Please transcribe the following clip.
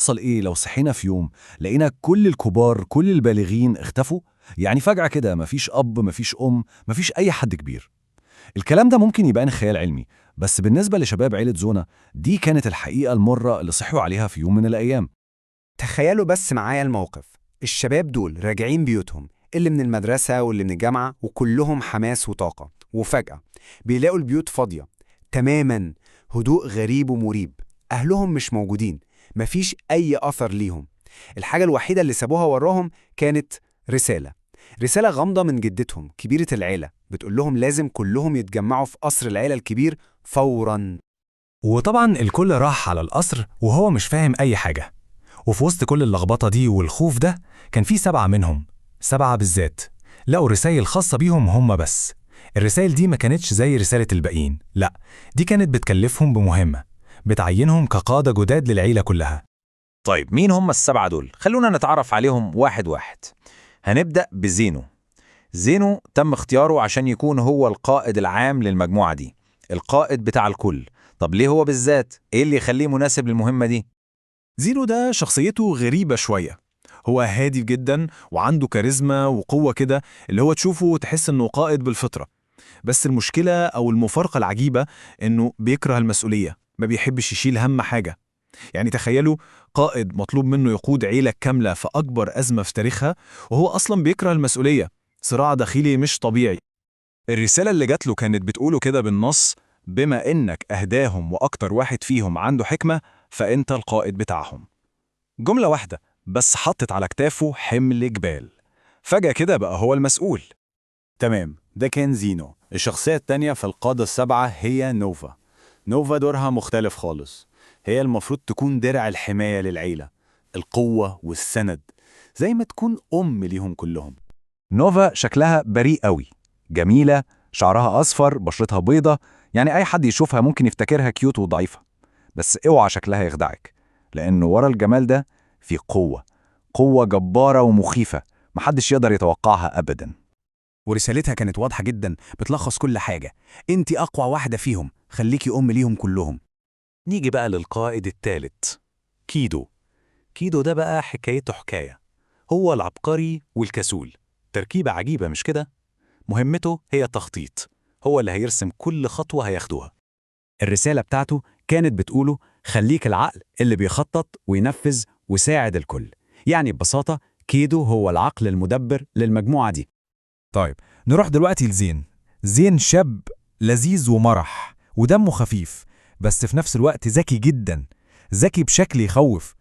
حصل إيه لو صحينا في يوم لقينا كل الكبار كل البالغين اختفوا؟ يعني فجأة كده مفيش أب مفيش أم مفيش أي حد كبير. الكلام ده ممكن يبان خيال علمي، بس بالنسبة لشباب عيلة زونا دي كانت الحقيقة المرة اللي صحوا عليها في يوم من الأيام. تخيلوا بس معايا الموقف. الشباب دول راجعين بيوتهم، اللي من المدرسة واللي من الجامعة، وكلهم حماس وطاقة، وفجأة بيلاقوا البيوت فاضية تماما. هدوء غريب ومريب. أهلهم مش موجودين، مفيش أي أثر ليهم. الحاجة الوحيدة اللي سابوها وراهم كانت رسالة غامضة من جدتهم كبيرة العيلة، بتقول لهم لازم كلهم يتجمعوا في قصر العيلة الكبير فوراً. وطبعا الكل راح على القصر وهو مش فاهم أي حاجة. وفي وسط كل اللخبطة دي والخوف ده كان في 7 منهم، 7 بالذات، لقوا رسائل خاصة بيهم هم بس. الرسائل دي ما كانتش زي رسالة الباقيين، لا، دي كانت بتكلفهم بمهمة، بتعينهم كقادة جداد للعيلة كلها. طيب مين هم السبعة دول؟ خلونا نتعرف عليهم واحد واحد. هنبدأ بزينو. زينو تم اختياره عشان يكون هو القائد العام للمجموعة دي، القائد بتاع الكل. طب ليه هو بالذات؟ ايه اللي يخليه مناسب للمهمة دي؟ زينو ده شخصيته غريبة شوية. هو هادي جدا وعنده كاريزما وقوة كده، اللي هو تشوفه وتحس انه قائد بالفطرة. بس المشكلة او المفارقة العجيبة انه بيكره المسؤولية، ما بيحبش يشيل هم حاجة. يعني تخيلوا قائد مطلوب منه يقود عيلة كاملة في أكبر أزمة في تاريخها، وهو أصلا بيكره المسؤولية. صراع داخلي مش طبيعي. الرسالة اللي جات له كانت بتقوله كده بالنص: بما إنك أهداهم وأكتر واحد فيهم عنده حكمة، فأنت القائد بتاعهم. جملة واحدة بس حطت على كتافه حمل جبال. فجأة كده بقى هو المسؤول. تمام، ده كان زينو. الشخصية التانية في القادة السبعة هي نوفا. نوفا دورها مختلف خالص. هي المفروض تكون درع الحماية للعيلة، القوة والسند، زي ما تكون أم ليهم كلهم. نوفا شكلها بريء قوي، جميلة، شعرها أصفر، بشرتها بيضة، يعني أي حد يشوفها ممكن يفتكرها كيوت وضعيفة. بس اوعى شكلها يخدعك، لأنه ورا الجمال ده في قوة، قوة جبارة ومخيفة محدش يقدر يتوقعها أبدا. ورسالتها كانت واضحة جدا، بتلخص كل حاجة: انت أقوى واحدة فيهم، خليكي أم ليهم كلهم. نيجي بقى للقائد الثالث، كيدو. كيدو ده بقى حكايته حكاية. هو العبقري والكسول، تركيبة عجيبة مش كده؟ مهمته هي التخطيط، هو اللي هيرسم كل خطوة هياخدوها. الرسالة بتاعته كانت بتقوله: خليك العقل اللي بيخطط وينفذ وساعد الكل. يعني ببساطة كيدو هو العقل المدبر للمجموعة دي. طيب نروح دلوقتي لزين. زين شاب لذيذ ومرح ودمه خفيف، بس في نفس الوقت ذكي جدا، ذكي بشكل يخوف.